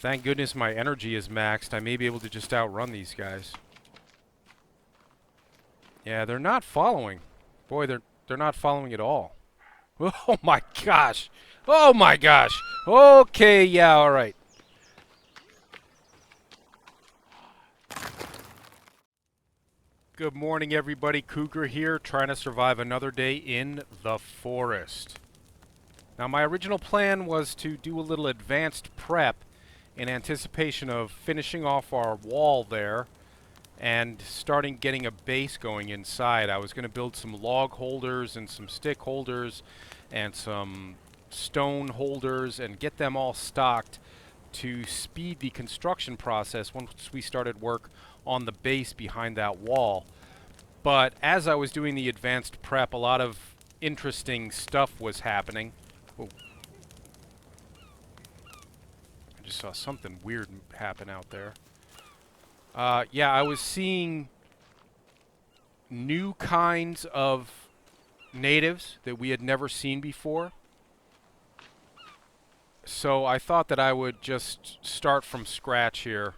Thank goodness my energy is maxed. I may be able to just outrun these guys. Yeah, they're not following. Boy, they're not following at all. Oh my gosh. Oh my gosh. Okay, yeah, all right. Good morning, everybody. Cougar here, trying to survive another day in the forest. Now, my original plan was to do a little advanced prep in anticipation of finishing off our wall there and starting getting a base going inside. I was going to build some log holders and some stick holders and some stone holders and get them all stocked to speed the construction process once we started work on the base behind that wall. But as I was doing the advanced prep, a lot of interesting stuff was happening. Oh. I just saw something weird happen out there. Yeah, I was seeing new kinds of natives that we had never seen before. So I thought that I would just start from scratch here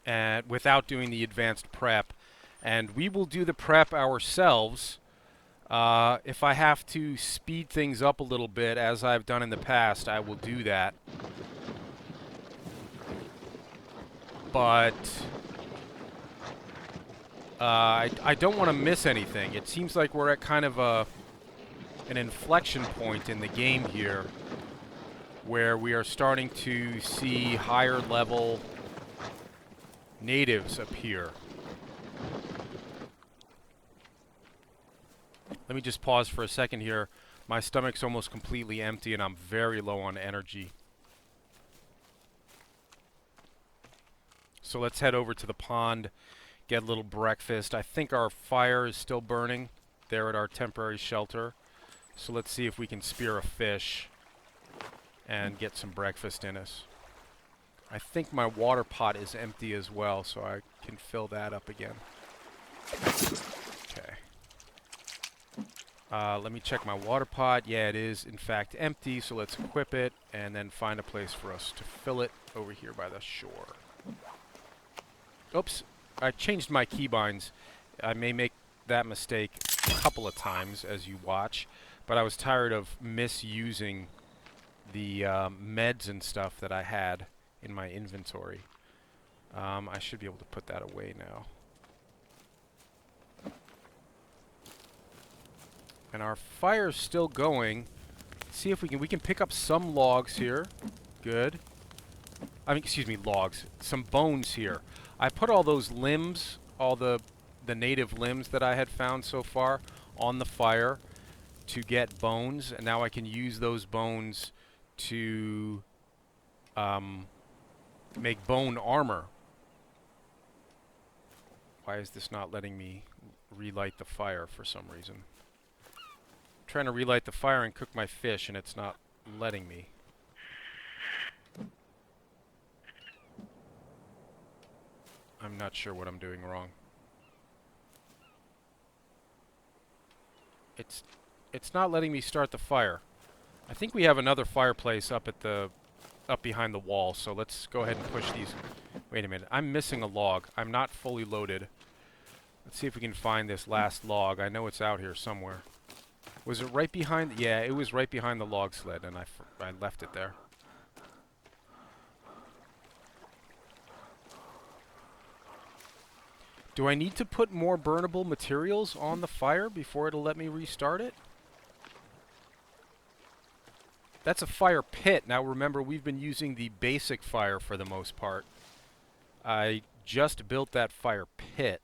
and without doing the advanced prep. And we will do the prep ourselves. If I have to speed things up a little bit, as I've done in the past, I will do that. But I don't want to miss anything. It seems like we're at kind of an inflection point in the game here, where we are starting to see higher level natives appear. Let me just pause for a second here. My stomach's almost completely empty and I'm very low on energy. So let's head over to the pond, get a little breakfast. I think our fire is still burning there at our temporary shelter. So let's see if we can spear a fish and get some breakfast in us. I think my water pot is empty as well, so I can fill that up again. Okay. Let me check my water pot. Yeah, it is in fact empty, so let's equip it and then find a place for us to fill it over here by the shore. Oops, I changed my keybinds. I may make that mistake a couple of times as you watch, but I was tired of misusing the meds and stuff that I had in my inventory. I should be able to put that away now. And our fire's still going. Let's see if we can pick up some logs here. Good. I mean, excuse me, logs. Some bones here. I put all those limbs, all the native limbs that I had found so far on the fire to get bones, and now I can use those bones to make bone armor. Why is this not letting me relight the fire for some reason? I'm trying to relight the fire and cook my fish and it's not letting me. I'm not sure what I'm doing wrong. It's not letting me start the fire. I think we have another fireplace up behind the wall, so let's go ahead and push these. Wait a minute, I'm missing a log. I'm not fully loaded. Let's see if we can find this last log. I know it's out here somewhere. Was it right behind? Yeah, it was right behind the log sled, and I left it there. Do I need to put more burnable materials on the fire before it'll let me restart it? That's a fire pit. Now remember, we've been using the basic fire for the most part. I just built that fire pit.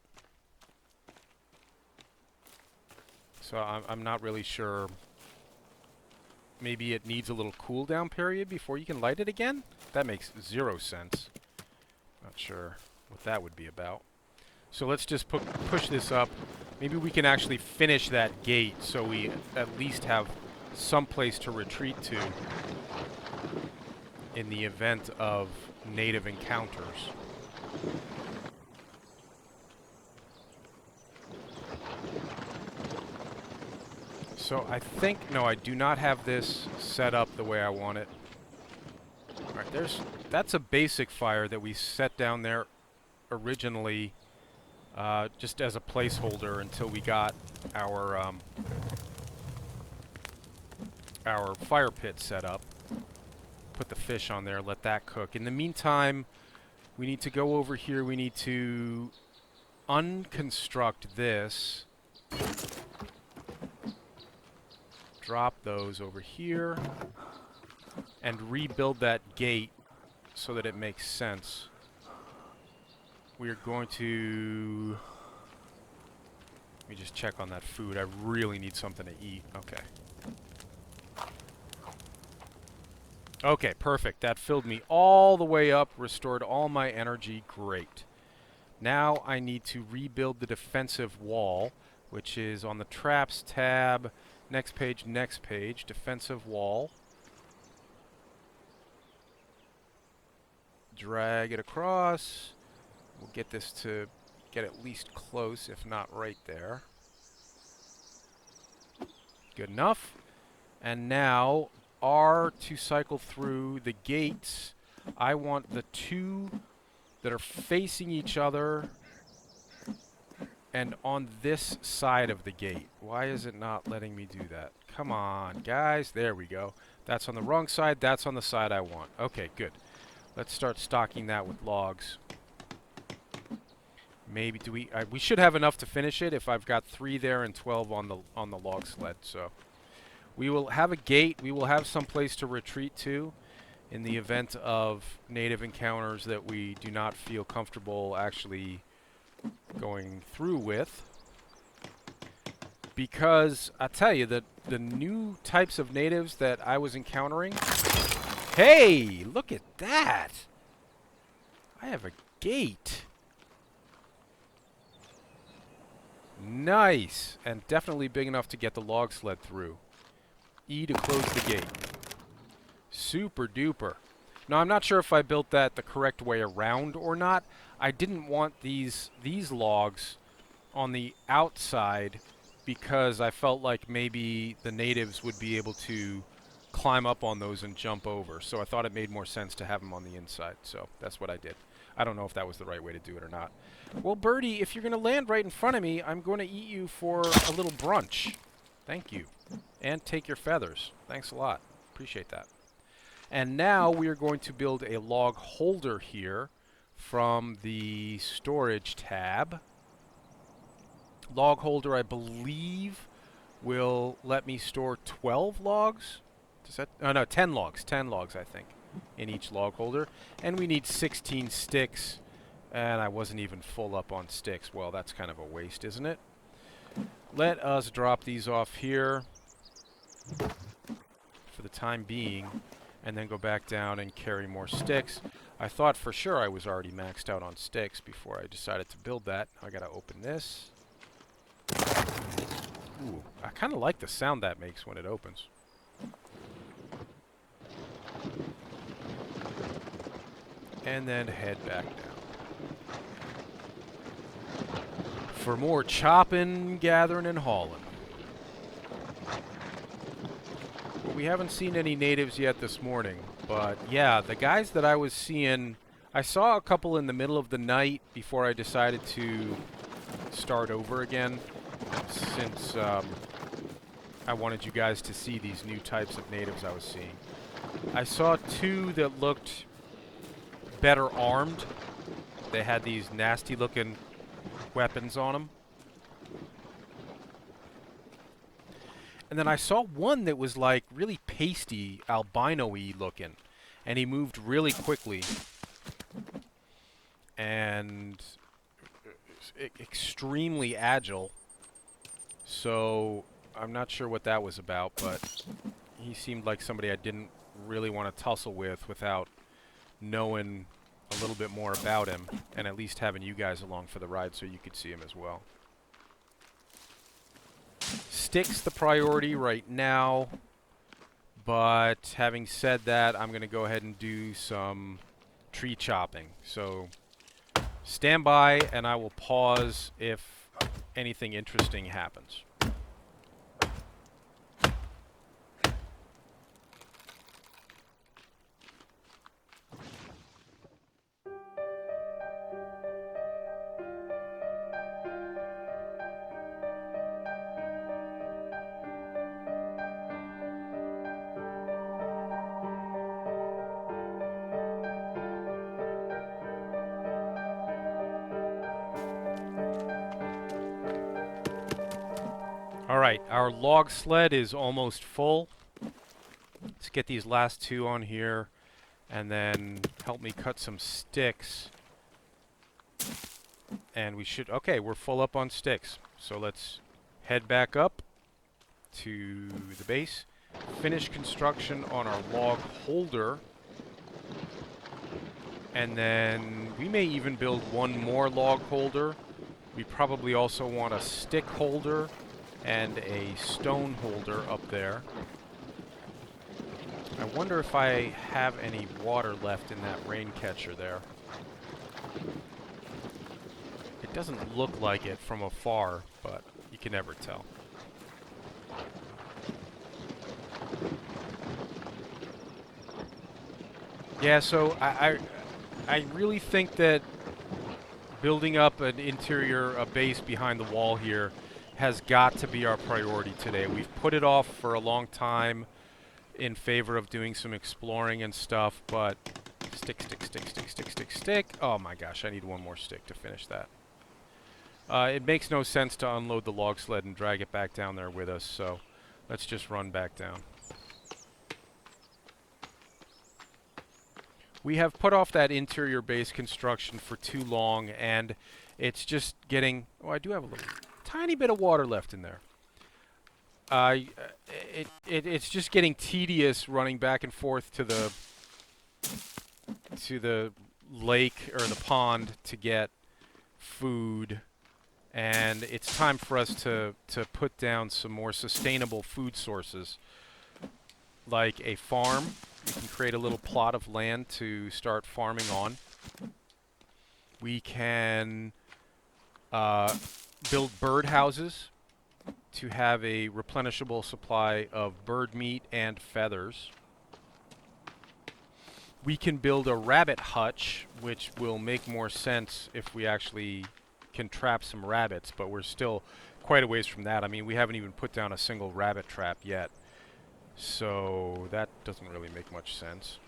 So I'm not really sure. Maybe it needs a little cooldown period before you can light it again? That makes 0 sense. Not sure what that would be about. So let's just push this up. Maybe we can actually finish that gate so we at least have some place to retreat to in the event of native encounters. So I think, no, I do not have this set up the way I want it. Alright, That's a basic fire that we set down there originally, just as a placeholder until we got our fire pit set up. Put the fish on there, let that cook. In the meantime, we need to go over here. We need to unconstruct this. Drop those over here. And rebuild that gate so that it makes sense. We are going to... Let me just check on that food. I really need something to eat. Okay. Okay, perfect. That filled me all the way up, restored all my energy. Great. Now I need to rebuild the defensive wall, which is on the traps tab. Next page, defensive wall. Drag it across. We'll get this to get at least close, if not right there. Good enough. And now, R to cycle through the gates. I want the two that are facing each other and on this side of the gate. Why is it not letting me do that? Come on, guys. There we go. That's on the wrong side. That's on the side I want. Okay, good. Let's start stocking that with logs. Maybe we should have enough to finish it if I've got 3 there and 12 on the log sled. So we will have a gate. We will have some place to retreat to in the event of native encounters that we do not feel comfortable actually going through with. Because I tell you that the new types of natives that I was encountering. Hey, look at that! I have a gate. Nice! And definitely big enough to get the log sled through. E to close the gate. Super duper. Now, I'm not sure if I built that the correct way around or not. I didn't want these logs on the outside because I felt like maybe the natives would be able to climb up on those and jump over. So I thought it made more sense to have them on the inside. So that's what I did. I don't know if that was the right way to do it or not. Well, Birdie, if you're going to land right in front of me, I'm going to eat you for a little brunch. Thank you. And take your feathers. Thanks a lot. Appreciate that. And now we are going to build a log holder here from the storage tab. Log holder, I believe, will let me store 12 logs. Does that? Oh, no, 10 logs. 10 logs, I think, in each log holder. And we need 16 sticks. And I wasn't even full up on sticks. Well, that's kind of a waste, isn't it? Let us drop these off here for the time being, and then go back down and carry more sticks. I thought for sure I was already maxed out on sticks before I decided to build that. I gotta open this. Ooh, I kind of like the sound that makes when it opens. And then head back down. For more chopping, gathering, and hauling. Well, we haven't seen any natives yet this morning, but yeah, the guys that I was seeing, I saw a couple in the middle of the night before I decided to start over again, since I wanted you guys to see these new types of natives I was seeing. I saw 2 that looked better armed. They had these nasty looking weapons on them. And then I saw one that was like really pasty, albino-y looking. And he moved really quickly. And extremely agile. So I'm not sure what that was about, but he seemed like somebody I didn't really want to tussle with without knowing a little bit more about him, and at least having you guys along for the ride so you could see him as well. Sticks the priority right now, but having said that, I'm going to go ahead and do some tree chopping. So stand by, and I will pause if anything interesting happens. Alright, our log sled is almost full. Let's get these last two on here, and then help me cut some sticks. And we should... Okay, we're full up on sticks. So let's head back up to the base. Finish construction on our log holder. And then we may even build one more log holder. We probably also want a stick holder and a stone holder up there. I wonder if I have any water left in that rain catcher there. It doesn't look like it from afar, but you can never tell. Yeah, so I really think that building up an interior, a base behind the wall here has got to be our priority today. We've put it off for a long time in favor of doing some exploring and stuff, but stick. Oh my gosh, I need one more stick to finish that. It makes no sense to unload the log sled and drag it back down there with us, so let's just run back down. We have put off that interior base construction for too long, and it's just getting... Oh, I do have a little tiny bit of water left in there. It's just getting tedious running back and forth to the lake or the pond to get food, and it's time for us to put down some more sustainable food sources, like a farm. We can create a little plot of land to start farming on. We can build bird houses to have a replenishable supply of bird meat and feathers. We can build a rabbit hutch, which will make more sense if we actually can trap some rabbits, but we're still quite a ways from that. I mean, we haven't even put down a single rabbit trap yet, so that doesn't really make much sense.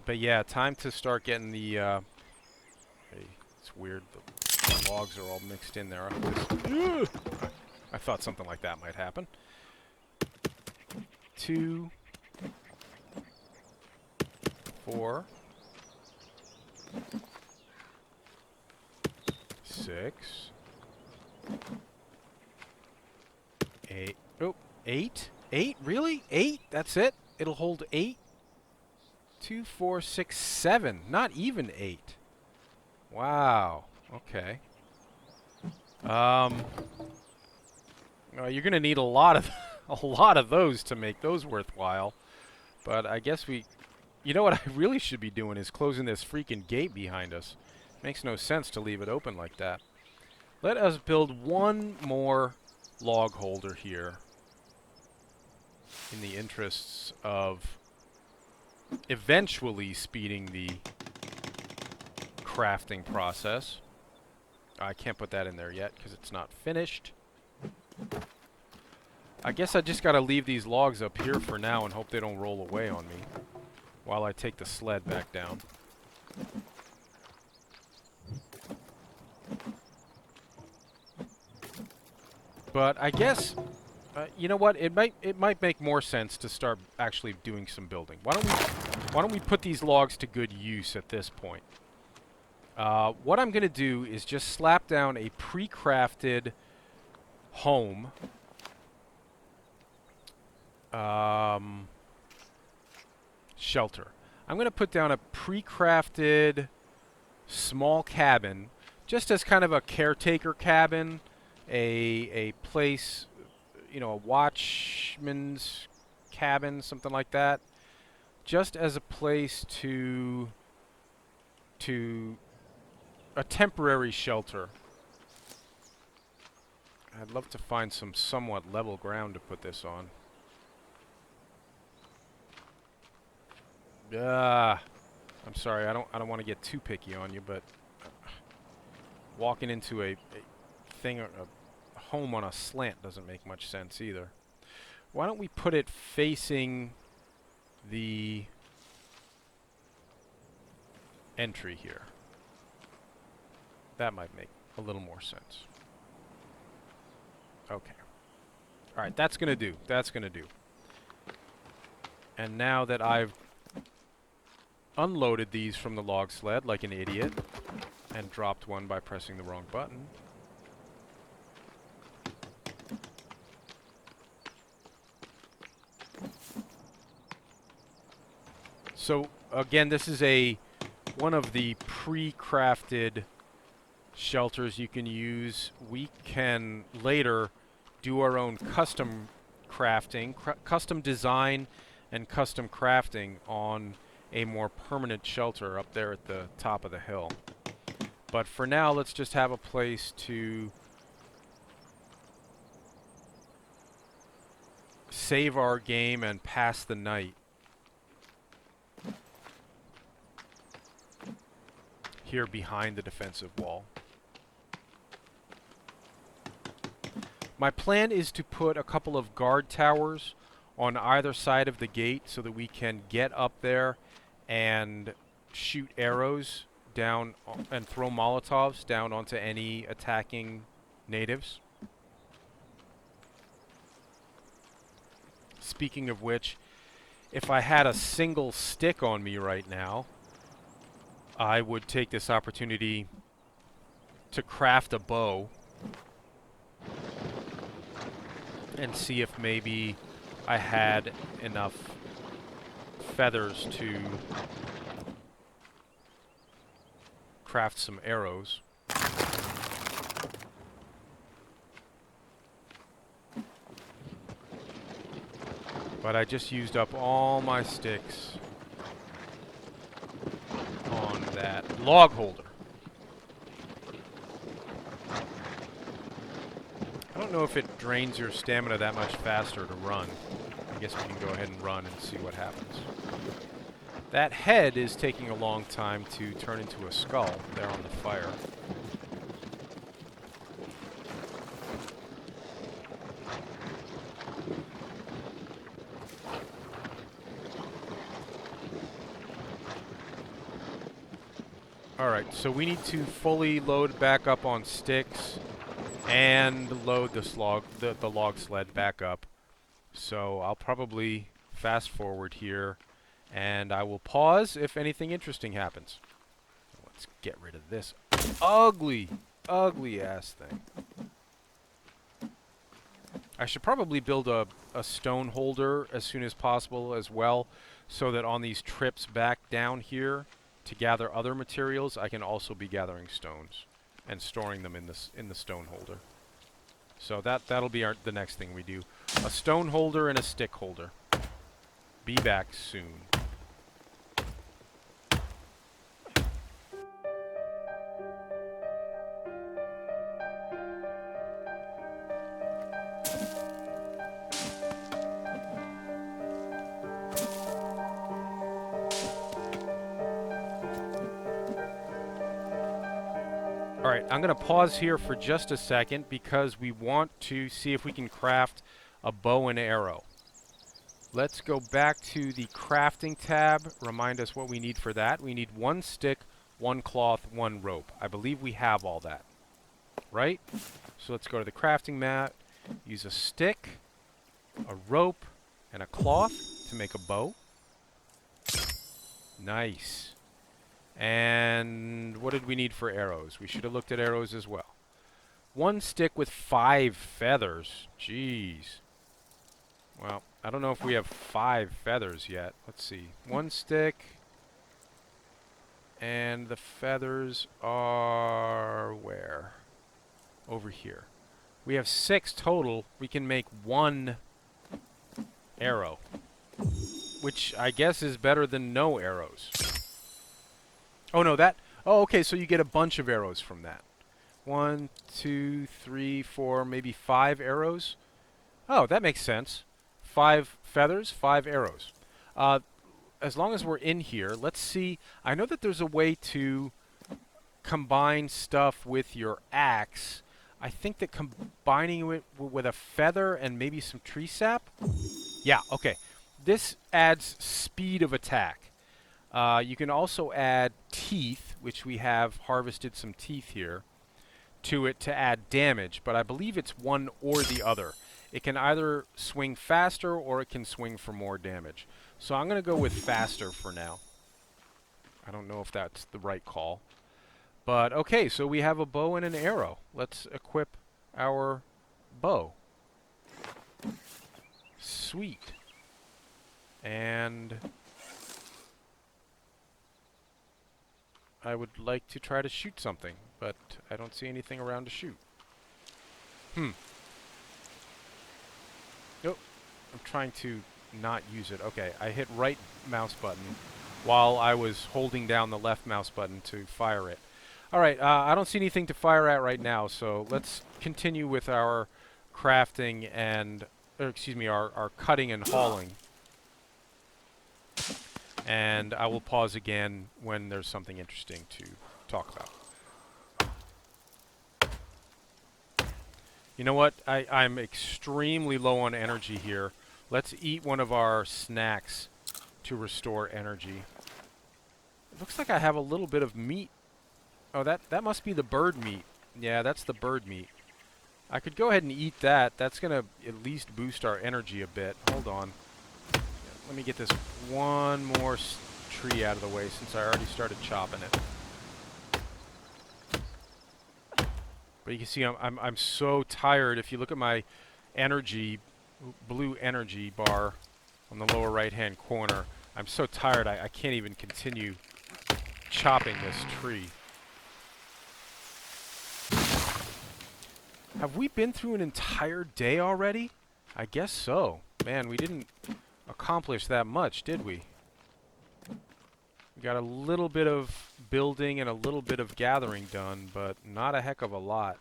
But yeah, time to start getting the... Hey, it's weird. The logs are all mixed in there. I thought something like that might happen. 2, 4, 6, 8. Oh, 8? 8? Really? 8? That's it? It'll hold 8? 2, 4, 6, 7. Not even 8. Wow. Okay. You're gonna need a lot of those to make those worthwhile. But I guess we... You know what I really should be doing is closing this freaking gate behind us. Makes no sense to leave it open like that. Let us build one more log holder here in the interests of eventually speeding the crafting process. I can't put that in there yet because it's not finished. I guess I just gotta leave these logs up here for now and hope they don't roll away on me while I take the sled back down. But I guess, you know what? It might make more sense to start actually doing some building. Why don't we put these logs to good use at this point? What I'm gonna do is just slap down a pre-crafted home. Shelter. I'm gonna put down a pre-crafted small cabin, just as kind of a caretaker cabin, a place, you know, a watchman's cabin, something like that, just as a place to a temporary shelter. I'd love to find some somewhat level ground to put this on. I'm sorry, I don't want to get too picky on you, but walking into a thing, a home on a slant doesn't make much sense either. Why don't we put it facing the entry here? That might make a little more sense. Okay. Alright, that's gonna do. That's gonna do. And now that I've unloaded these from the log sled like an idiot and dropped one by pressing the wrong button. So again, this is one of the pre-crafted shelters you can use. We can later do our own custom crafting, custom design and custom crafting on a more permanent shelter up there at the top of the hill. But for now, let's just have a place to save our game and pass the night. Here behind the defensive wall. My plan is to put a couple of guard towers on either side of the gate so that we can get up there and shoot arrows down and throw Molotovs down onto any attacking natives. Speaking of which, if I had a single stick on me right now, I would take this opportunity to craft a bow and see if maybe I had enough feathers to craft some arrows. But I just used up all my sticks on that log holder. I don't know if it drains your stamina that much faster to run. I guess we can go ahead and run and see what happens. That head is taking a long time to turn into a skull there on the fire. Alright, so we need to fully load back up on sticks and load this the log sled back up. So I'll probably fast forward here and I will pause if anything interesting happens. Let's get rid of this ugly, ugly ass thing. I should probably build a stone holder as soon as possible as well, so that on these trips back down here to gather other materials, I can also be gathering stones and storing them in the stone holder. So that'll be the next thing we do. A stone holder and a stick holder. Be back soon. Alright, I'm going to pause here for just a second because we want to see if we can craft a bow and arrow. Let's go back to the crafting tab, remind us what we need for that. We need 1 stick, 1 cloth, 1 rope. I believe we have all that, right? So let's go to the crafting mat, use a stick, a rope, and a cloth to make a bow. Nice. And what did we need for arrows? We should have looked at arrows as well. 1 stick with 5 feathers. Jeez. Well, I don't know if we have 5 feathers yet. Let's see. 1 stick. And the feathers are where? Over here. We have 6 total. We can make 1 arrow, which I guess is better than no arrows. Oh, no, oh, okay, so you get a bunch of arrows from that. 1, 2, 3, 4, maybe 5 arrows. Oh, that makes sense. 5 feathers, 5 arrows. As long as we're in here, let's see. I know that there's a way to combine stuff with your axe. I think that combining it with a feather and maybe some tree sap. Yeah, okay. This adds speed of attack. You can also add teeth, which we have harvested some teeth here, to it to add damage, but I believe it's one or the other. It can either swing faster or it can swing for more damage. So I'm going to go with faster for now. I don't know if that's the right call. But okay, so we have a bow and an arrow. Let's equip our bow. Sweet. And I would like to try to shoot something, but I don't see anything around to shoot. Nope. I'm trying to not use it. Okay, I hit right mouse button while I was holding down the left mouse button to fire it. Alright, I don't see anything to fire at right now, so let's continue with our crafting and, excuse me, our cutting and hauling. And I will pause again when there's something interesting to talk about. You know what? I'm extremely low on energy here. Let's eat one of our snacks to restore energy. It looks like I have a little bit of meat. Oh, that must be the bird meat. Yeah, that's the bird meat. I could go ahead and eat that. That's going to at least boost our energy a bit. Hold on. Let me get this one more tree out of the way since I already started chopping it. But you can see I'm so tired. If you look at my energy, blue energy bar on the lower right-hand corner, I'm so tired I can't even continue chopping this tree. Have we been through an entire day already? I guess so. Man, we didn't accomplish that much, did we? We got a little bit of building and a little bit of gathering done, but not a heck of a lot.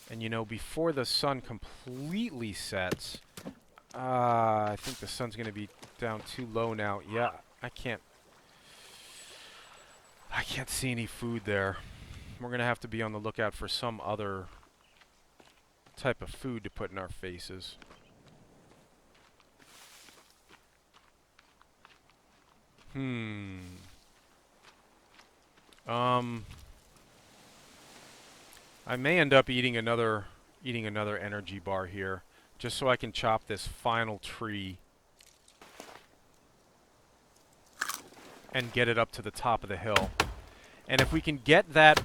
And you know, before the sun completely sets, I think the sun's going to be down too low now. Yeah, I can't see any food there. We're going to have to be on the lookout for some other type of food to put in our faces. I may end up eating another energy bar here, just so I can chop this final tree and get it up to the top of the hill. And if we can get that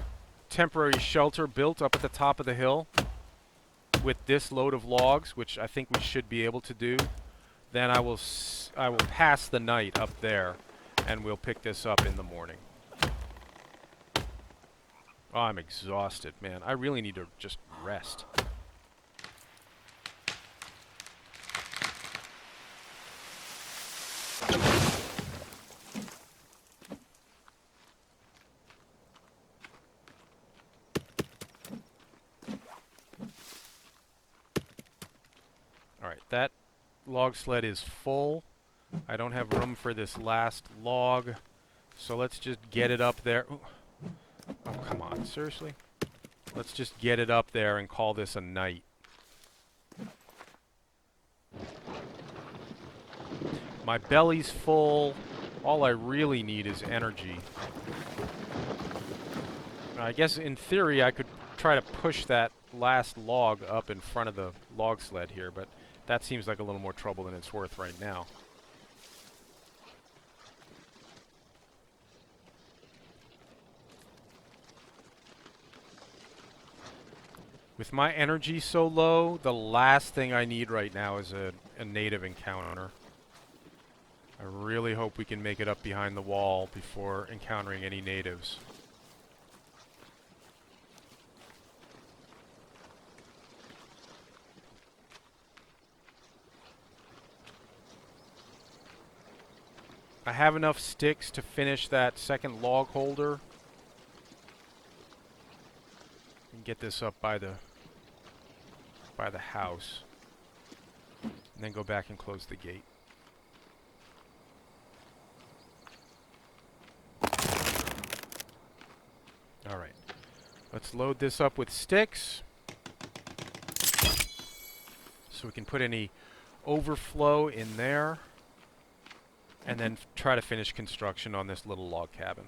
temporary shelter built up at the top of the hill with this load of logs, which I think we should be able to do, then I will pass the night up there, and we'll pick this up in the morning. Oh, I'm exhausted, man. I really need to just rest. Alright, that log sled is full. I don't have room for this last log, so let's just get it up there. Ooh. Oh, come on, seriously? Let's just get it up there and call this a night. My belly's full. All I really need is energy. I guess in theory I could try to push that last log up in front of the log sled here, but that seems like a little more trouble than it's worth right now. With my energy so low, the last thing I need right now is a native encounter. I really hope we can make it up behind the wall before encountering any natives. I have enough sticks to finish that second log holder. And get this up by the house. And then go back and close the gate. Alright. Let's load this up with sticks. So we can put any overflow in there. And then try to finish construction on this little log cabin.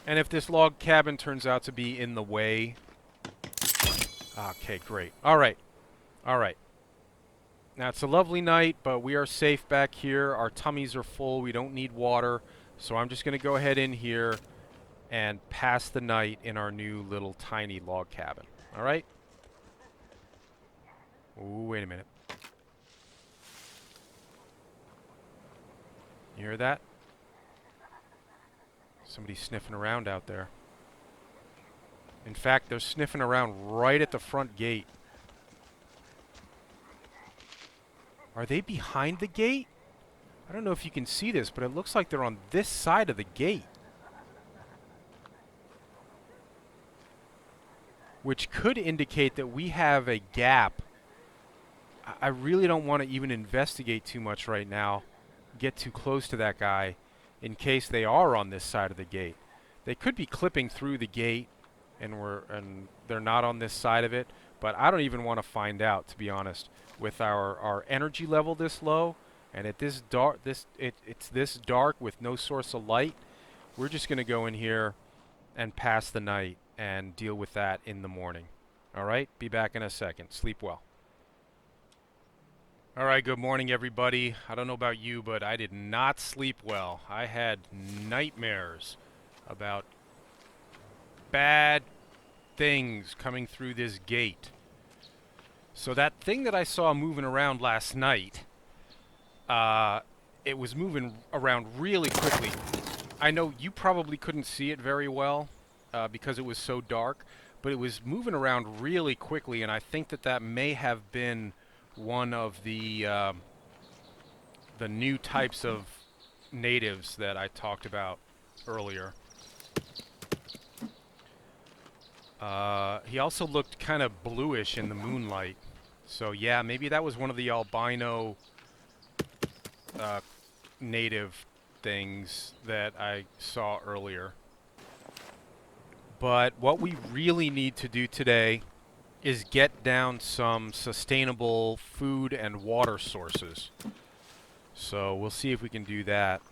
And if this log cabin turns out to be in the way... Okay, great. Alright. Alright. Now, it's a lovely night, but we are safe back here. Our tummies are full. We don't need water. So I'm just going to go ahead in here and pass the night in our new little tiny log cabin. Alright? Ooh, wait a minute. You hear that? Somebody's sniffing around out there. In fact, they're sniffing around right at the front gate. Are they behind the gate? I don't know if you can see this, but it looks like they're on this side of the gate. Which could indicate that we have a gap. I really don't want to even investigate too much right now. Get too close to that guy in case they are on this side of the gate. They could be clipping through the gate and they're not on this side of it, but I don't even want to find out, to be honest. With our energy level this low and at this dark it's this dark with no source of light, we're just going to go in here and pass the night and deal with that in the morning. All right? Be back in a second. Sleep well. All right, good morning, everybody. I don't know about you, but I did not sleep well. I had nightmares about bad things coming through this gate. So that thing that I saw moving around last night, it was moving around really quickly. I know you probably couldn't see it very well because it was so dark, but it was moving around really quickly, and I think that that may have been one of the new types of natives that I talked about earlier. He also looked kind of bluish in the moonlight. So yeah, maybe that was one of the albino native things that I saw earlier. But what we really need to do today is get down some sustainable food and water sources. So we'll see if we can do that.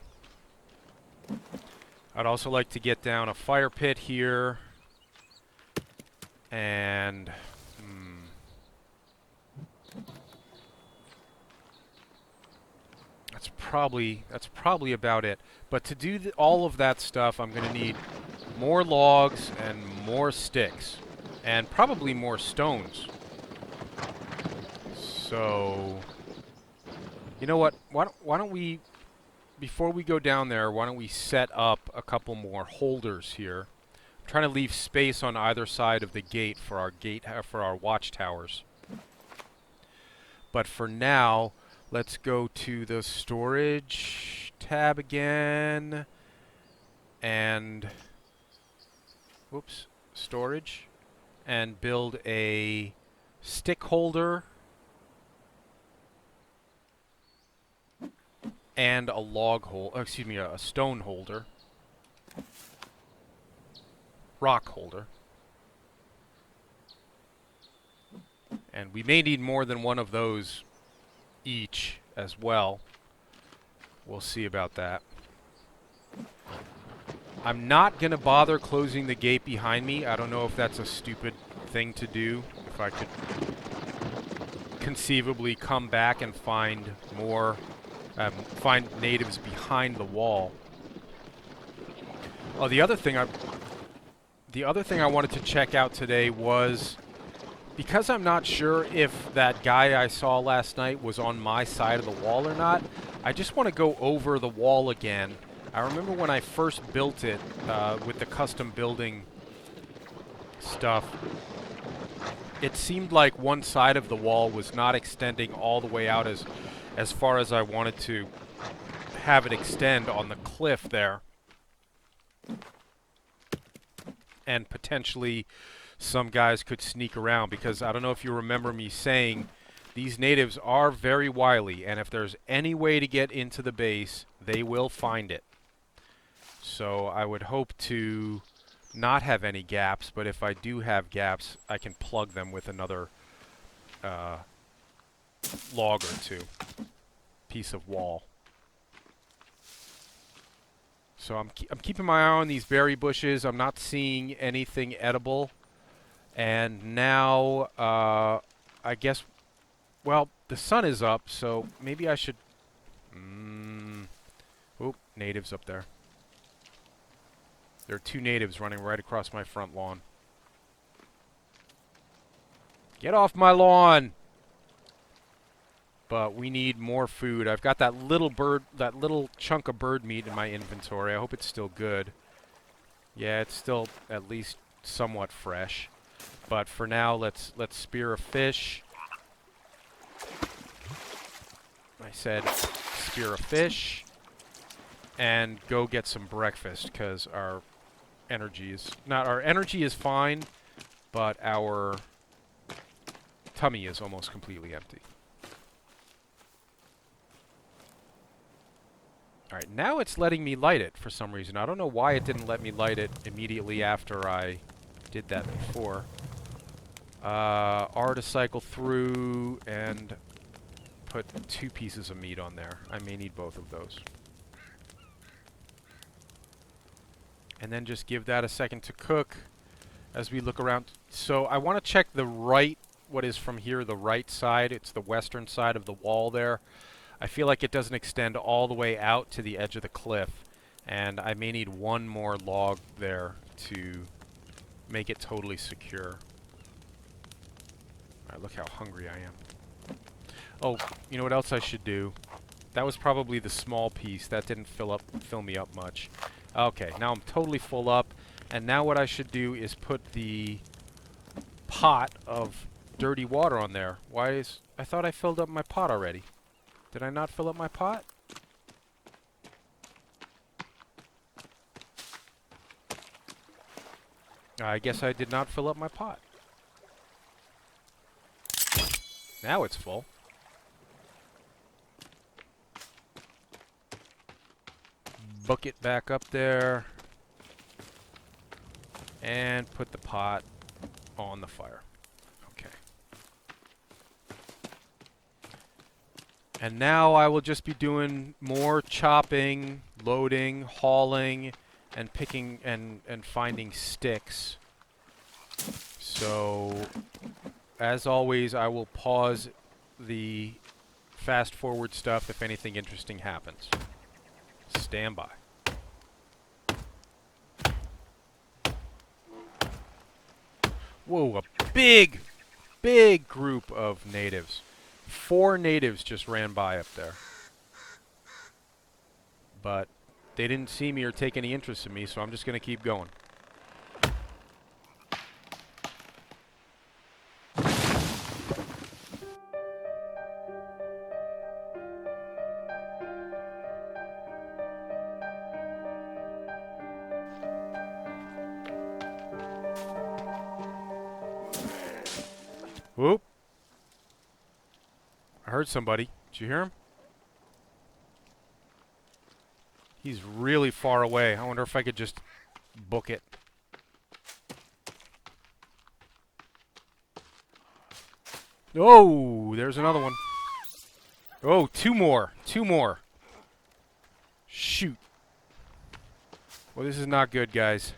I'd also like to get down a fire pit here. And that's probably about it. But to do all of that stuff, I'm going to need more logs and more sticks. And probably more stones. So, you know what? Why don't we, before we go down there, why don't we set up a couple more holders here? I'm trying to leave space on either side of the gate for our watchtowers. But for now, let's go to the storage tab again. And, whoops, storage. And build a stick holder and a log holder, excuse me, a stone holder, rock holder. And we may need more than one of those each as well. We'll see about that. I'm not going to bother closing the gate behind me. I don't know if that's a stupid thing to do. If I could conceivably come back and find more, find natives behind the wall. Oh, the other thing I wanted to check out today was, because I'm not sure if that guy I saw last night was on my side of the wall or not, I just want to go over the wall again. I remember when I first built it with the custom building stuff, it seemed like one side of the wall was not extending all the way out as far as I wanted to have it extend on the cliff there. And potentially some guys could sneak around, because I don't know if you remember me saying these natives are very wily, and if there's any way to get into the base, they will find it. So I would hope to not have any gaps, but if I do have gaps, I can plug them with another log or two, piece of wall. So I'm keeping my eye on these berry bushes. I'm not seeing anything edible. And now, I guess, well, the sun is up, so maybe I should... Oop, natives up there. There are 2 natives running right across my front lawn. Get off my lawn! But we need more food. I've got that little chunk of bird meat in my inventory. I hope it's still good. Yeah, it's still at least somewhat fresh. But for now, let's spear a fish. I said spear a fish and go get some breakfast because our energy is fine, but our tummy is almost completely empty. Alright, now it's letting me light it for some reason. I don't know why it didn't let me light it immediately after I did that before. R to cycle through and put 2 pieces of meat on there. I may need both of those. And then just give that a second to cook as we look around. So I want to check the right, what is from here, the right side. It's the western side of the wall there. I feel like it doesn't extend all the way out to the edge of the cliff. And I may need 1 more log there to make it totally secure. Alright, look how hungry I am. Oh, you know what else I should do? That was probably the small piece. That didn't fill me up much. Okay, now I'm totally full up. And now what I should do is put the pot of dirty water on there. I thought I filled up my pot already. Did I not fill up my pot? I guess I did not fill up my pot. Now it's full. Bucket back up there. And put the pot on the fire. Okay. And now I will just be doing more chopping, loading, hauling, and picking and finding sticks. So, as always, I will pause the fast forward stuff if anything interesting happens. Stand by. Whoa, a big group of natives. 4 natives just ran by up there. But they didn't see me or take any interest in me, so I'm just going to keep going. Whoop. I heard somebody. Did you hear him? He's really far away. I wonder if I could just book it. Oh, there's another one. Oh, 2 more. 2 more. Shoot. Well, this is not good, guys.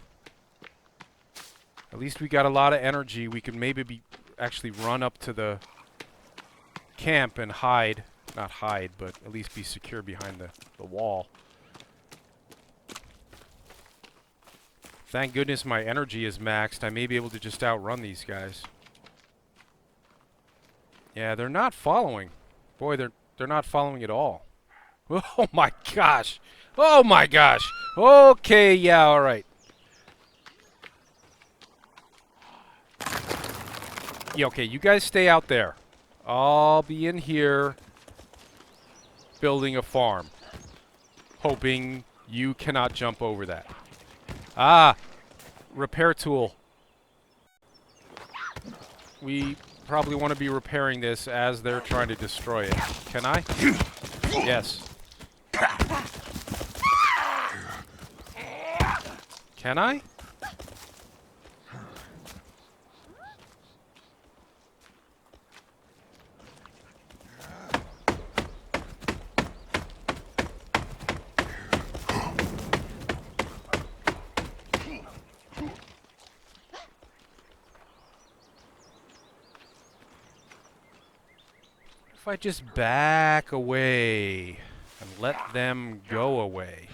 At least we got a lot of energy. We could maybe actually run up to the camp and hide. Not hide, but at least be secure behind the wall. Thank goodness my energy is maxed. I may be able to just outrun these guys. Yeah, they're not following. Boy, they're not following at all. Oh my gosh. Oh my gosh. Okay, yeah, all right. Yeah, okay, you guys stay out there. I'll be in here building a farm. Hoping you cannot jump over that. Ah, repair tool. We probably want to be repairing this as they're trying to destroy it. Can I? Yes. Can I? If I just back away and let them go away.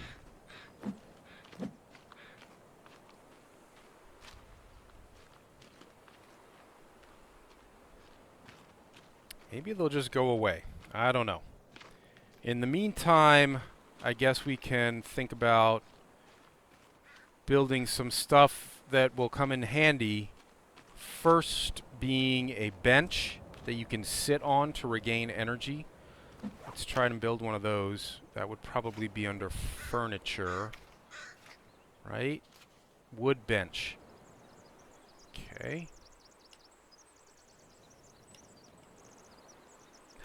Maybe they'll just go away. I don't know. In the meantime, I guess we can think about building some stuff that will come in handy. First being a bench that you can sit on to regain energy. Let's try and build one of those. That would probably be under furniture, right? Wood bench. Okay.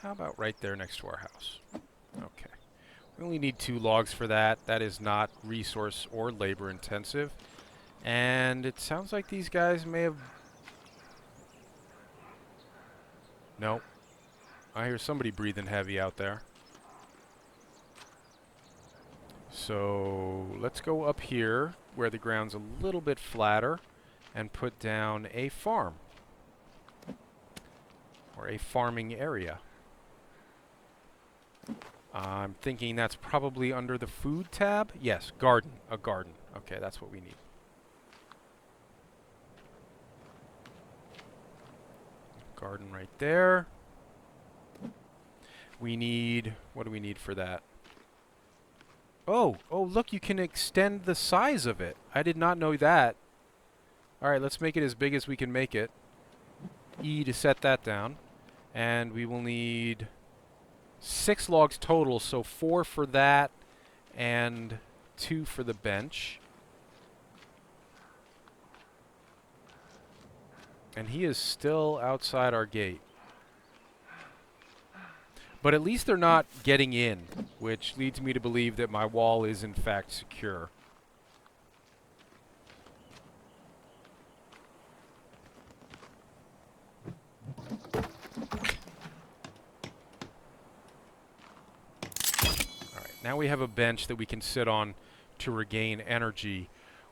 How about right there next to our house? Okay. We only need 2 logs for that. That is not resource or labor intensive. And it sounds like these guys may have... Nope. I hear somebody breathing heavy out there. So let's go up here where the ground's a little bit flatter and put down a farm. Or a farming area. I'm thinking that's probably under the food tab. Yes, garden. A garden. Okay, that's what we need. Garden right there. We need... What do we need for that? Oh, look, you can extend the size of it. I did not know that. Alright, let's make it as big as we can make it. E to set that down. And we will need 6 logs total, so 4 for that and 2 for the bench. And he is still outside our gate. But at least they're not getting in, which leads me to believe that my wall is in fact secure. Alright, now we have a bench that we can sit on to regain energy.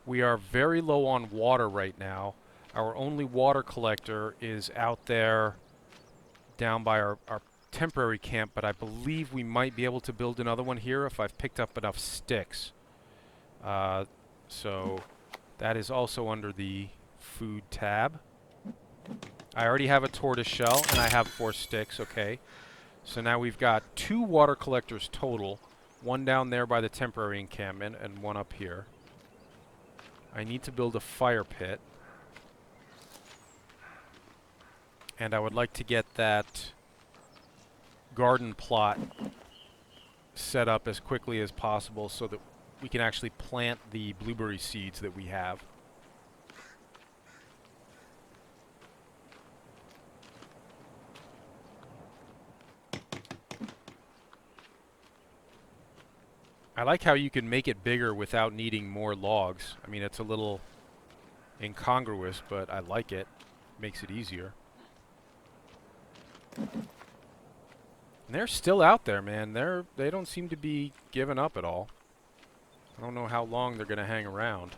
We are very low on water right now. Our only water collector is out there down by our temporary camp, but I believe we might be able to build another one here if I've picked up enough sticks. So that is also under the food tab. I already have a tortoise shell and I have 4 sticks, okay. So now we've got 2 water collectors total, one down there by the temporary encampment and one up here. I need to build a fire pit. And I would like to get that garden plot set up as quickly as possible so that we can actually plant the blueberry seeds that we have. I like how you can make it bigger without needing more logs. I mean, it's a little incongruous, but I like it. Makes it easier. And they're still out there, man. They don't seem to be giving up at all. I don't know how long they're going to hang around.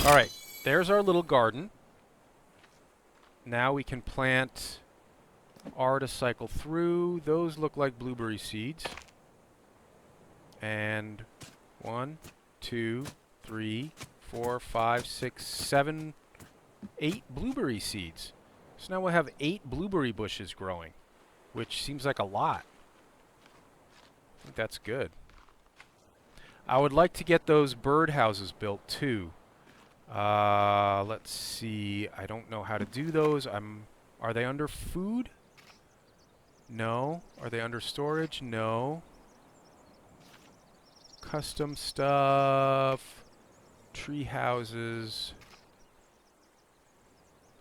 Alright, there's our little garden. Now we can plant R to cycle through. Those look like blueberry seeds. And 1, 2, 3, 4, 5, 6, 7, 8 blueberry seeds. So now we'll have 8 blueberry bushes growing, which seems like a lot. I think that's good. I would like to get those birdhouses built too. Let's see. I don't know how to do those. Are they under food? No. Are they under storage? No. Custom stuff. Tree houses.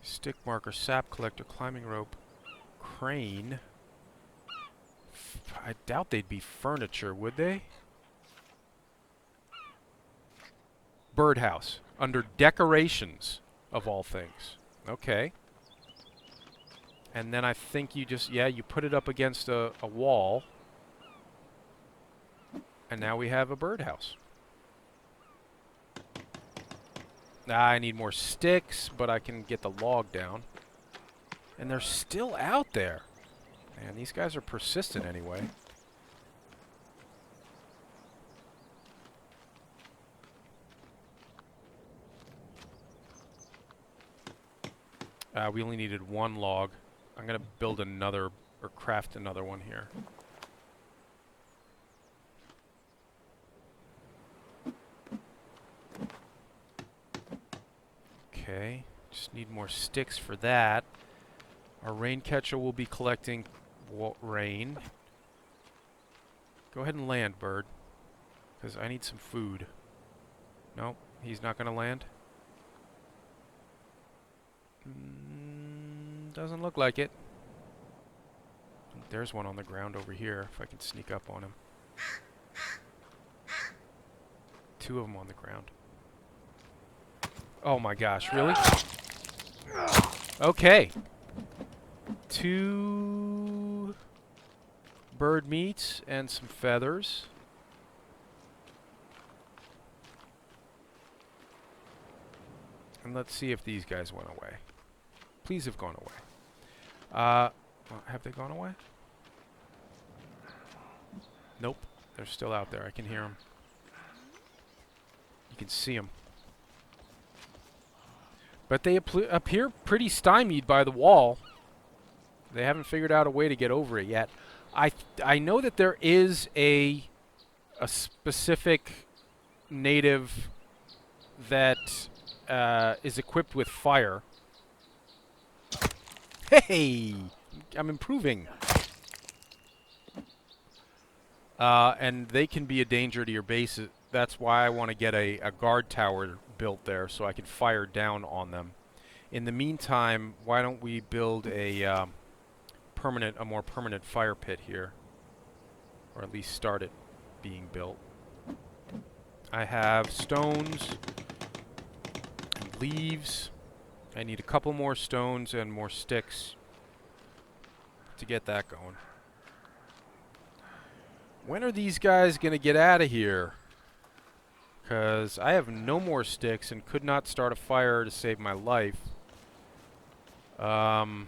Stick marker, sap collector, climbing rope, crane. I doubt they'd be furniture, would they? Birdhouse. Under decorations, of all things. Okay. And then I think you just, yeah, you put it up against a wall. And now we have a birdhouse. I need more sticks, but I can get the log down. And they're still out there. Man, these guys are persistent anyway. We only needed one log. I'm going to build another, or craft another one here. Okay, just need more sticks for that. Our rain catcher will be collecting rain. Go ahead and land, bird, because I need some food. Nope, he's not going to land. Doesn't look like it. There's one on the ground over here, if I can sneak up on him. Two of them on the ground. Oh my gosh, really? Okay. 2 bird meats and some feathers. And let's see if these guys went away. Please have gone away. Well, have they gone away? Nope. They're still out there. I can hear them. You can see them. But they appear pretty stymied by the wall. They haven't figured out a way to get over it yet. I know that there is a specific native that is equipped with fire. Hey! I'm improving. And they can be a danger to your base. That's why I want to get a guard tower built there so I can fire down on them. In the meantime, why don't we build a more permanent fire pit here, or at least start it being built. I have stones and leaves. I need a couple more stones and more sticks to get that going. When are these guys going to get out of here? Because I have no more sticks and could not start a fire to save my life. And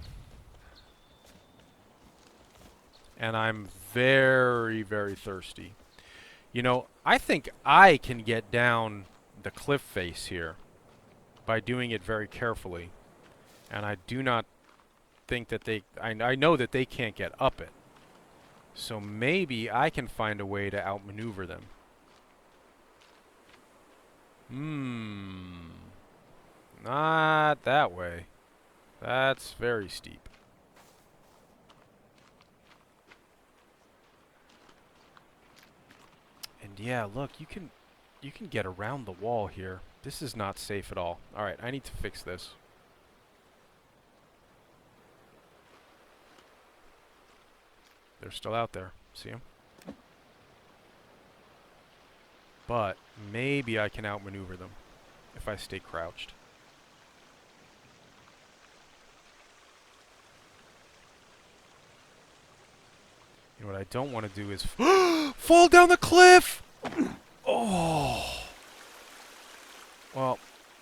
I'm very, very thirsty. You know, I think I can get down the cliff face here by doing it very carefully. And I do not think that I know that they can't get up it. So maybe I can find a way to outmaneuver them. Not that way. That's very steep. And yeah, look, you can get around the wall here. This is not safe at all. All right, I need to fix this. They're still out there. See them? But maybe I can outmaneuver them if I stay crouched. You know what I don't want to do is fall down the cliff! Oh! Well,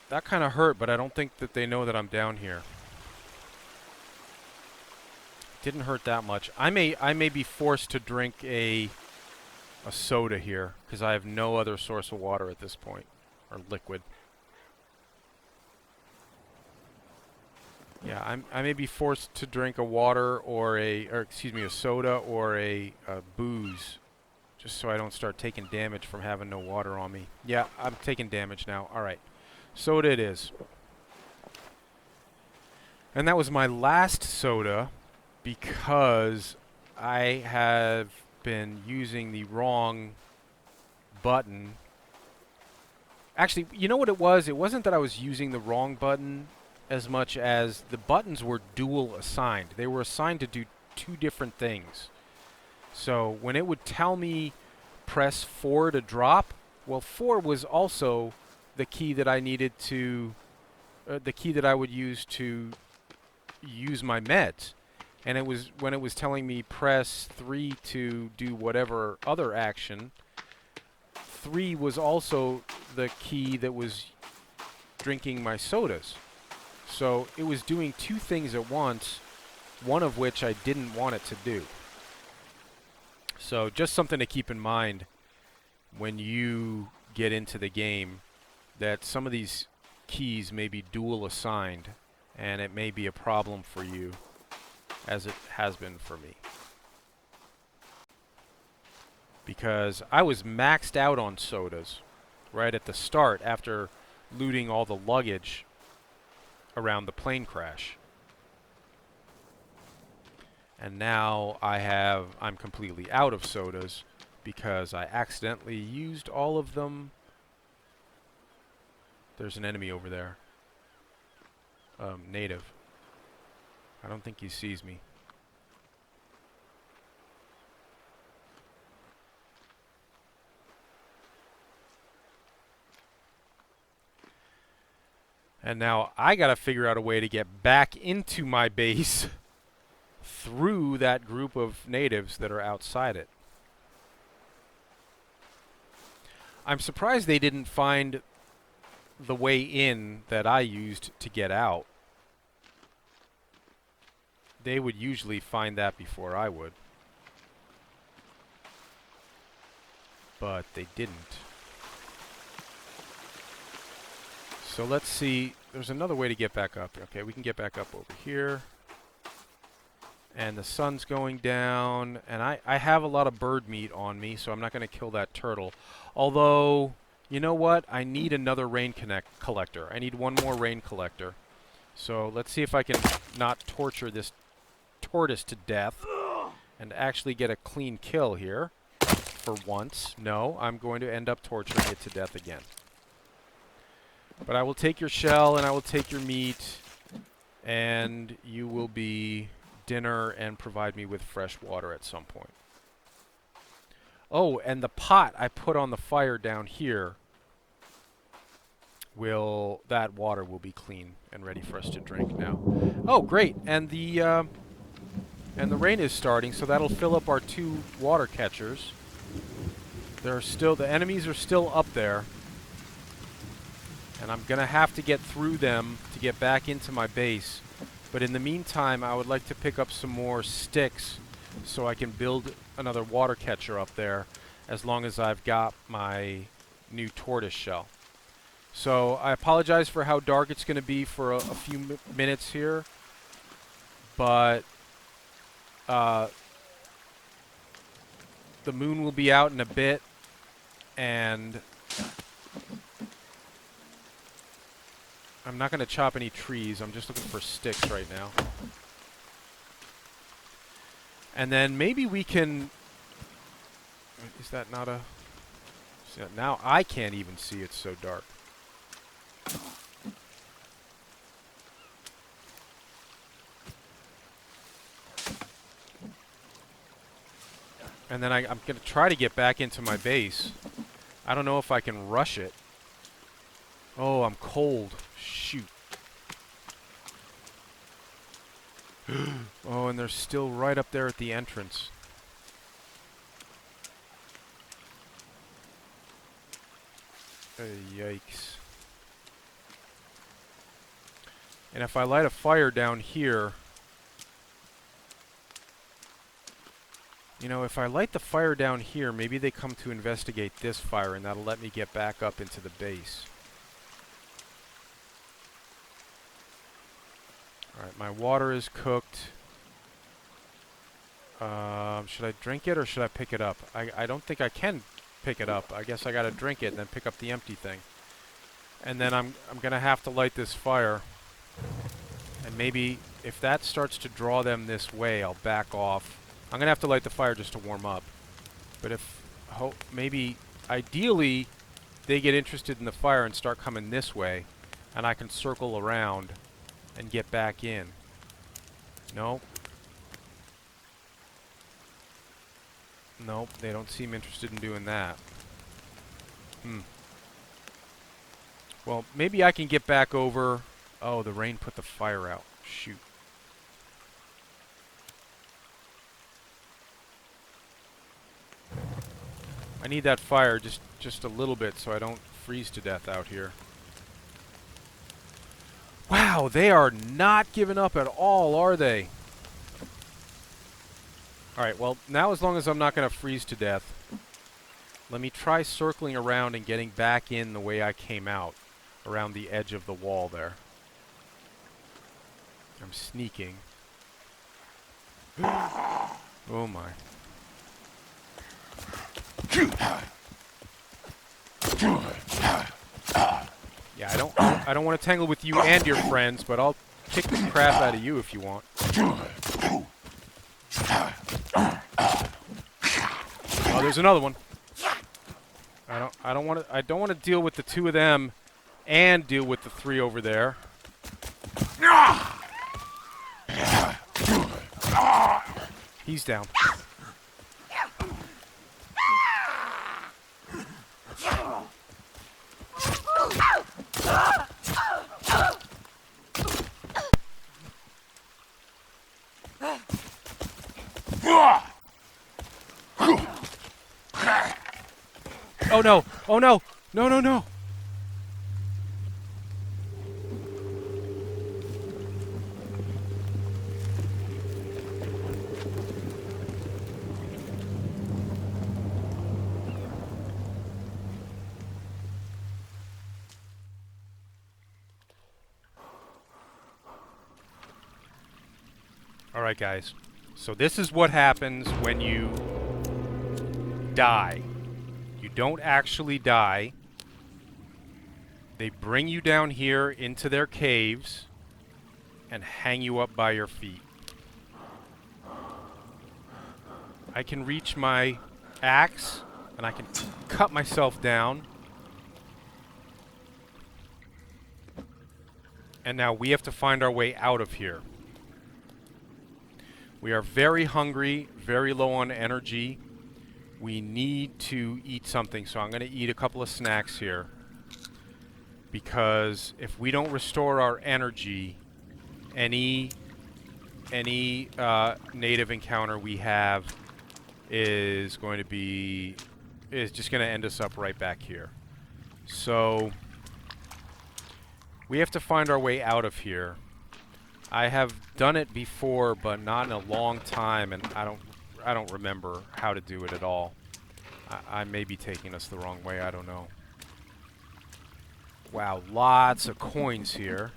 that kind of hurt, but I don't think that they know that I'm down here. Didn't hurt that much. I may be forced to drink a soda here because I have no other source of water at this point, or liquid. Yeah, I may be forced to drink a water or a soda or a booze, just so I don't start taking damage from having no water on me. Yeah, I'm taking damage now. All right, soda it is. And that was my last soda because I have been using the wrong button. Actually, you know what it was? It wasn't that I was using the wrong button as much as the buttons were dual assigned. They were assigned to do 2 different things. So when it would tell me press 4 to drop, well, 4 was also the key that I needed to, the key that I would use to use my meds. And it was when it was telling me press 3 to do whatever other action, 3 was also the key that was drinking my sodas. So it was doing two things at once, one of which I didn't want it to do. So just something to keep in mind when you get into the game, that some of these keys may be dual assigned, and it may be a problem for you, as it has been for me. Because I was maxed out on sodas right at the start after looting all the luggage around the plane crash. And now I'm completely out of sodas because I accidentally used all of them. There's an enemy over there. Native. I don't think he sees me. And now I gotta figure out a way to get back into my base through that group of natives that are outside it. I'm surprised they didn't find the way in that I used to get out. They would usually find that before I would. But they didn't. So let's see. There's another way to get back up. Okay, we can get back up over here. And the sun's going down. And I have a lot of bird meat on me, so I'm not going to kill that turtle. Although, you know what? I need another rain collector. I need one more rain collector. So let's see if I can not torture this tortoise to death and actually get a clean kill here for once. No, I'm going to end up torturing it to death again. But I will take your shell and I will take your meat, and you will be dinner and provide me with fresh water at some point. Oh, and the pot I put on the fire down here, that water will be clean and ready for us to drink now. Oh, great. And the rain is starting, so that'll fill up our 2 water catchers. The enemies are still up there. And I'm going to have to get through them to get back into my base. But in the meantime, I would like to pick up some more sticks so I can build another water catcher up there, as long as I've got my new tortoise shell. So I apologize for how dark it's going to be for a few minutes here. But the moon will be out in a bit, and I'm not going to chop any trees. I'm just looking for sticks right now. And then maybe we can... Is that not a... Now I can't even see, it's so dark. And then I'm going to try to get back into my base. I don't know if I can rush it. Oh, I'm cold. Shoot. Oh, and they're still right up there at the entrance. Yikes. And if I light a fire down here... You know, if I light the fire down here, maybe they come to investigate this fire, and that'll let me get back up into the base. Alright, my water is cooked. Should I drink it or should I pick it up? I don't think I can pick it up. I guess I gotta drink it and then pick up the empty thing. And then I'm gonna have to light this fire. And maybe if that starts to draw them this way, I'll back off. I'm gonna have to light the fire just to warm up. But if maybe ideally they get interested in the fire and start coming this way, and I can circle around and get back in. Nope. Nope, they don't seem interested in doing that. Well, maybe I can get back over... Oh, the rain put the fire out. Shoot. I need that fire just a little bit so I don't freeze to death out here. Wow, they are not giving up at all, are they? Alright, well, now as long as I'm not going to freeze to death, let me try circling around and getting back in the way I came out, around the edge of the wall there. I'm sneaking. Oh my. Yeah, I don't want to tangle with you and your friends, but I'll kick the crap out of you if you want. Oh, there's another one. I don't want to deal with the two of them and deal with the three over there. He's down. Oh no! Oh no! No, no, no! Alright guys, so this is what happens when you die. You don't actually die. They bring you down here into their caves and hang you up by your feet. I can reach my axe and I can cut myself down. And now we have to find our way out of here. We are very hungry, very low on energy. We need to eat something, so I'm going to eat a couple of snacks here. Because if we don't restore our energy, any native encounter we have is going to be just going to end us up right back here. So we have to find our way out of here. I have done it before, but not in a long time, and I don't remember how to do it at all. I may be taking us the wrong way, I don't know. Wow, lots of coins here.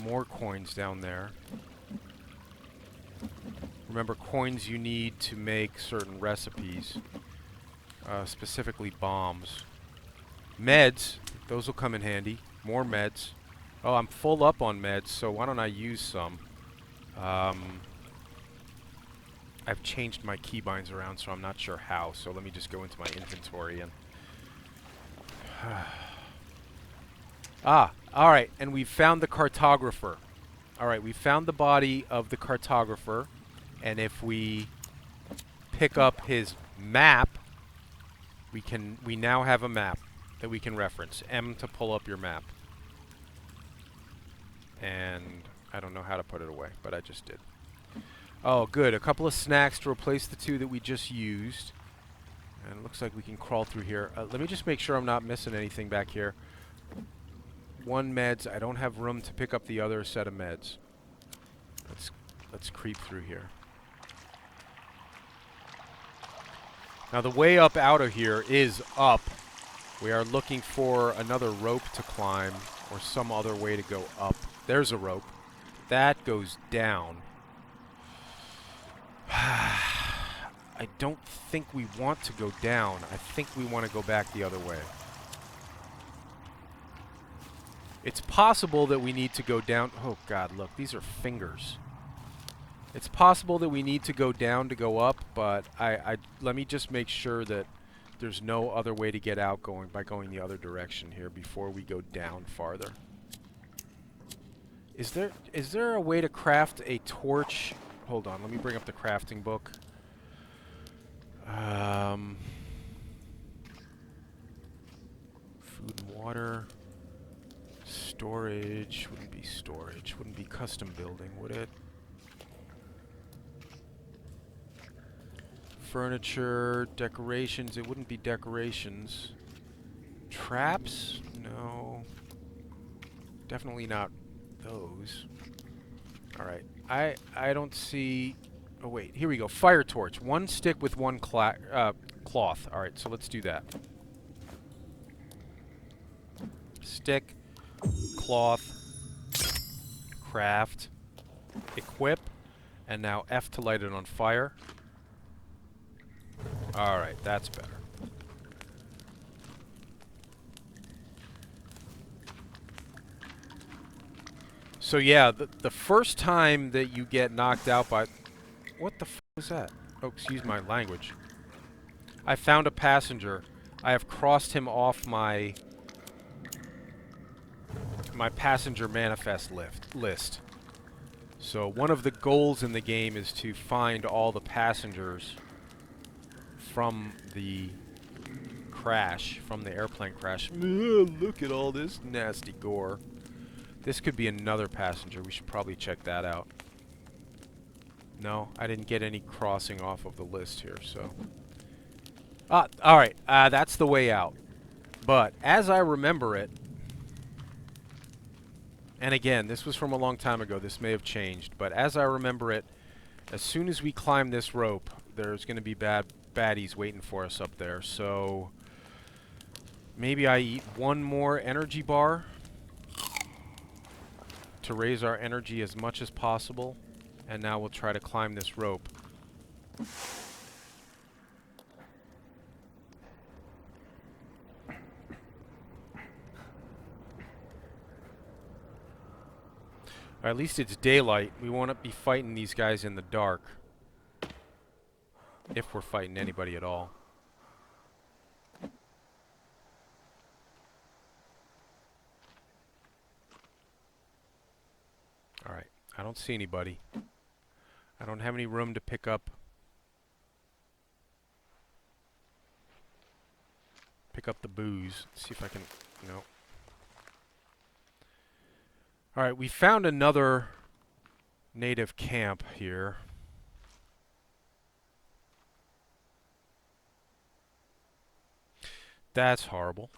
More coins down there. Remember, coins you need to make certain recipes. Specifically bombs. Meds, those will come in handy. More meds. Oh, I'm full up on meds, so why don't I use some? I've changed my keybinds around, so I'm not sure how. So let me just go into my inventory and... alright, and we found the cartographer. Alright, we found the body of the cartographer, and if we pick up his map, we now have a map that we can reference. M to pull up your map. And I don't know how to put it away, but I just did. Oh, good. A couple of snacks to replace the two that we just used. And it looks like we can crawl through here. Let me just make sure I'm not missing anything back here. One meds. I don't have room to pick up the other set of meds. Let's creep through here. Now the way up out of here is up. We are looking for another rope to climb or some other way to go up. There's a rope. That goes down. I don't think we want to go down. I think we want to go back the other way. It's possible that we need to go down. Oh God, look, these are fingers. It's possible that we need to go down to go up, but let me just make sure that there's no other way to get out by going the other direction here before we go down farther. Is there a way to craft a torch? Hold on, let me bring up the crafting book. Food and water. Storage. Wouldn't be storage. Wouldn't be custom building, would it? Furniture. Decorations. It wouldn't be decorations. Traps? No. Definitely not those. Alright. I don't see... Oh, wait. Here we go. Fire torch. One stick with one cloth. Alright, so let's do that. Stick, cloth, craft, equip, and now F to light it on fire. Alright, that's better. So yeah, the first time that you get knocked out by... What the f was that? Oh, excuse my language. I found a passenger. I have crossed him off my passenger manifest list. So one of the goals in the game is to find all the passengers from the crash, from the airplane crash. Look at all this nasty gore. This could be another passenger. We should probably check that out. No, I didn't get any crossing off of the list here, so... alright. That's the way out. But, as I remember it... And again, this was from a long time ago. This may have changed. But as I remember it, as soon as we climb this rope, there's going to be baddies waiting for us up there. So... Maybe I eat one more energy bar to raise our energy as much as possible, and now we'll try to climb this rope. Or at least it's daylight. We won't be fighting these guys in the dark. If we're fighting anybody at all. Alright, I don't see anybody. I don't have any room to pick up the booze. Let's see if I can... No. Alright, we found another native camp here. That's horrible.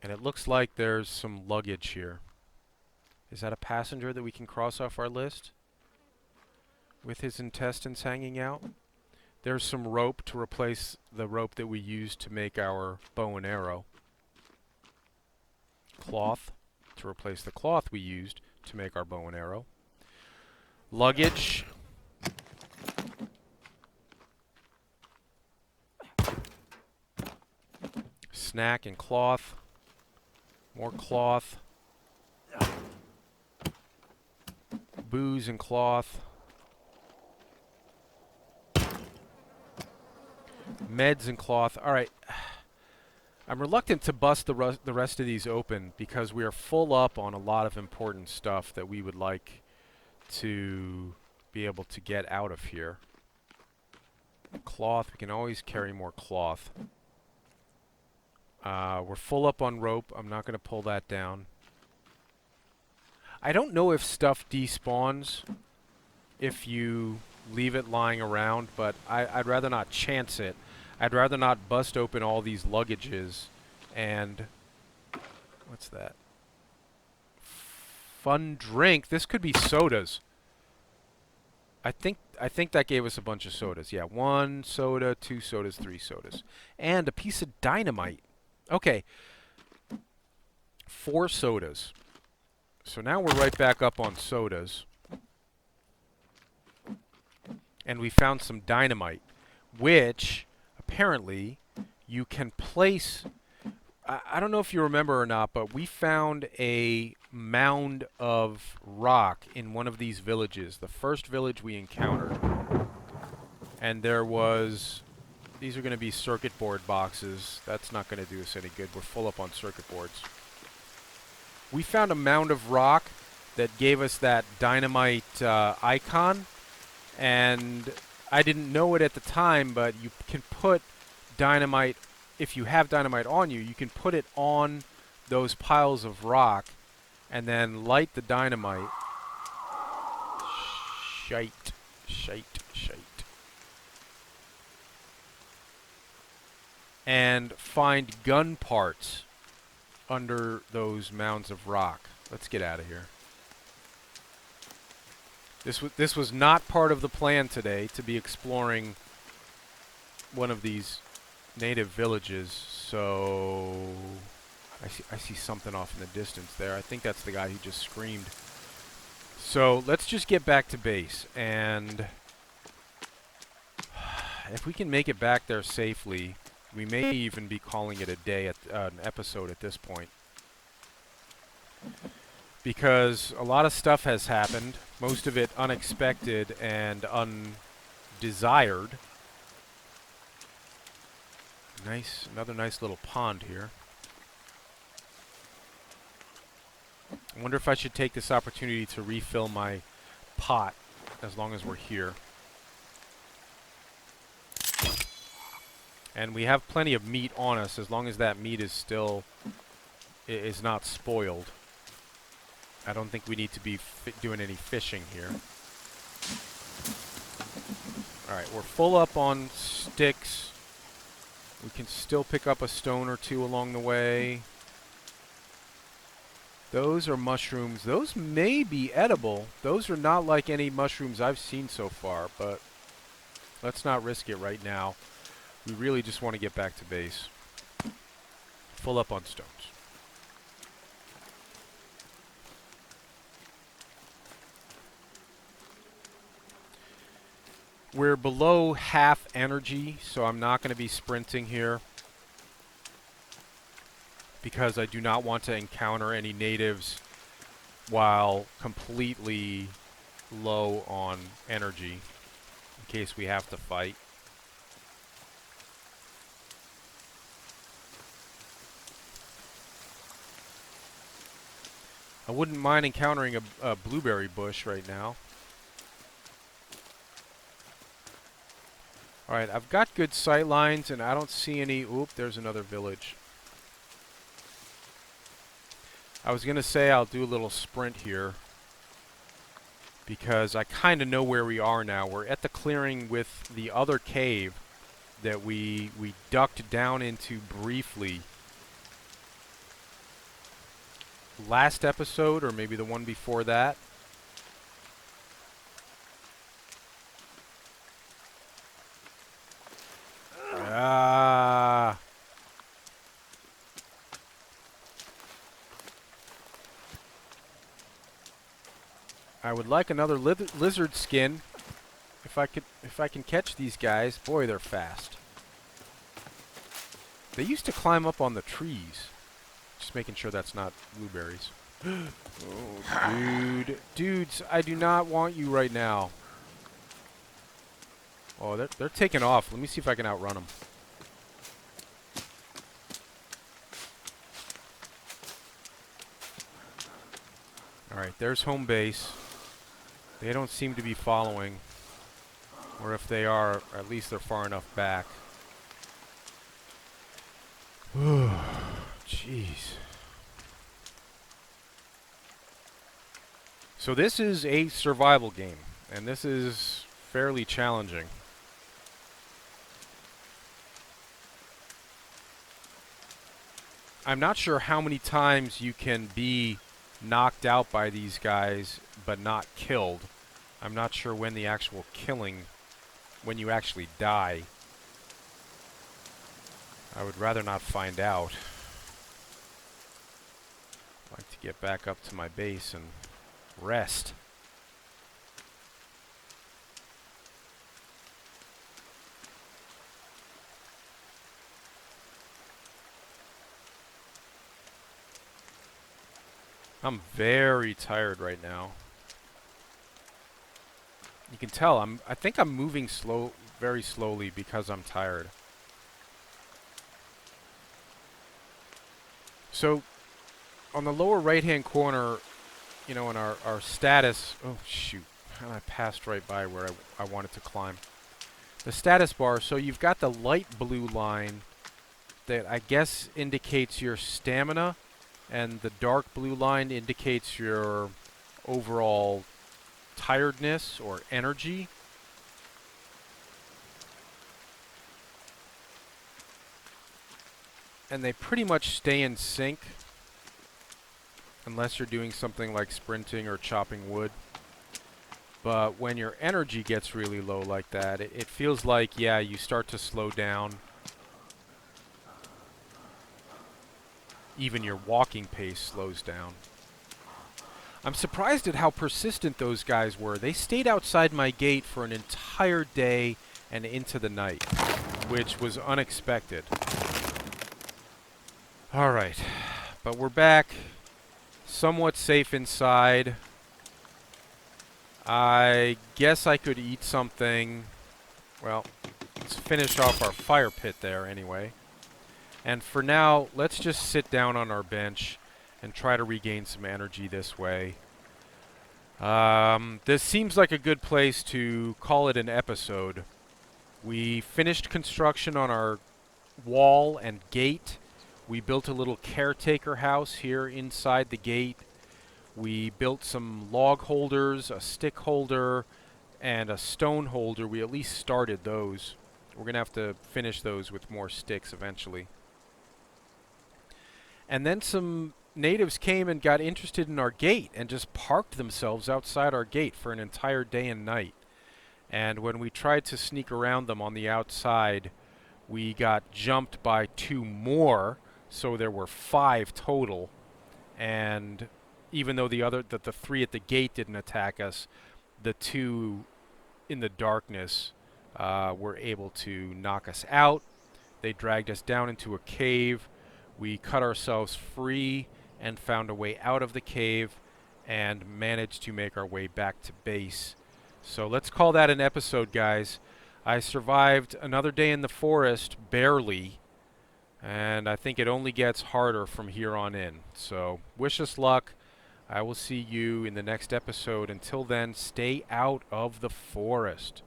And it looks like there's some luggage here. Is that a passenger that we can cross off our list? With his intestines hanging out? There's some rope to replace the rope that we used to make our bow and arrow. Cloth to replace the cloth we used to make our bow and arrow. Luggage. Snack and cloth. More cloth. Booze and cloth. Meds and cloth. Alright. I'm reluctant to bust the rest of these open because we are full up on a lot of important stuff that we would like to be able to get out of here. Cloth. We can always carry more cloth. We're full up on rope. I'm not going to pull that down. I don't know if stuff despawns if you leave it lying around, but I'd rather not chance it. I'd rather not bust open all these luggages and... What's that? Fun drink. This could be sodas. I think that gave us a bunch of sodas. Yeah, 1 soda, 2 sodas, 3 sodas. And a piece of dynamite. Okay. 4 sodas. So now we're right back up on sodas. And we found some dynamite, which apparently you can place... I don't know if you remember or not, but we found a mound of rock in one of these villages, the first village we encountered. And there was... These are going to be circuit board boxes. That's not going to do us any good. We're full up on circuit boards. We found a mound of rock that gave us that dynamite icon. And I didn't know it at the time, but you can put dynamite... If you have dynamite on you, you can put it on those piles of rock and then light the dynamite. Shite. and find gun parts under those mounds of rock. Let's get out of here. This was not part of the plan today, to be exploring one of these native villages. So I see something off in the distance there. I think that's the guy who just screamed. So let's just get back to base, and if we can make it back there safely, we may even be calling it a day, an episode at this point. Because a lot of stuff has happened, most of it unexpected and undesired. Nice, another nice little pond here. I wonder if I should take this opportunity to refill my pot as long as we're here. And we have plenty of meat on us as long as that meat is still is not spoiled. I don't think we need to be doing any fishing here. Alright, we're full up on sticks. We can still pick up a stone or two along the way. Those are mushrooms. Those may be edible. Those are not like any mushrooms I've seen so far, but let's not risk it right now. We really just want to get back to base. Full up on stones. We're below half energy, so I'm not going to be sprinting here, because I do not want to encounter any natives while completely low on energy, in case we have to fight. I wouldn't mind encountering a blueberry bush right now. Alright, I've got good sight lines, and I don't see any... Oop, there's another village. I was going to say I'll do a little sprint here, because I kind of know where we are now. We're at the clearing with the other cave that we ducked down into briefly last episode, or maybe the one before that. Ah. I would like another lizard skin. If I can catch these guys. Boy, they're fast. They used to climb up on the trees. Just making sure that's not blueberries. Oh, dude. Dudes, I do not want you right now. Oh, they're taking off. Let me see if I can outrun them. Alright, there's home base. They don't seem to be following. Or if they are, at least they're far enough back. Jeez. So this is a survival game, and this is fairly challenging. I'm not sure how many times you can be knocked out by these guys but not killed. I'm not sure when the actual killing, when you actually die. I would rather not find out. I'd like to get back up to my base and rest. I'm very tired right now. You can tell I think I'm moving very slowly because I'm tired. So on the lower right-hand corner, you know, in our status, oh shoot, and I passed right by where I wanted to climb. The status bar, so you've got the light blue line that I guess indicates your stamina, and the dark blue line indicates your overall tiredness or energy. and they pretty much stay in sync unless you're doing something like sprinting or chopping wood. But when your energy gets really low like that, it feels like, yeah, you start to slow down. Even your walking pace slows down. I'm surprised at how persistent those guys were. They stayed outside my gate for an entire day and into the night, which was unexpected. Alright, but we're back, somewhat safe inside. I guess I could eat something. Well, let's finish off our fire pit there anyway. And for now, let's just sit down on our bench and try to regain some energy this way. This seems like a good place to call it an episode. We finished construction on our wall and gate. We built a little caretaker house here inside the gate. We built some log holders, a stick holder, and a stone holder. We at least started those. We're going to have to finish those with more sticks eventually. And then some natives came and got interested in our gate and just parked themselves outside our gate for an entire day and night. And when we tried to sneak around them on the outside, we got jumped by 2 more, so there were 5 total. And even though the 3 at the gate didn't attack us, the 2 in the darkness were able to knock us out. They dragged us down into a cave. We cut ourselves free and found a way out of the cave and managed to make our way back to base. So let's call that an episode, guys. I survived another day in the forest, barely, and I think it only gets harder from here on in. So wish us luck. I will see you in the next episode. Until then, stay out of the forest.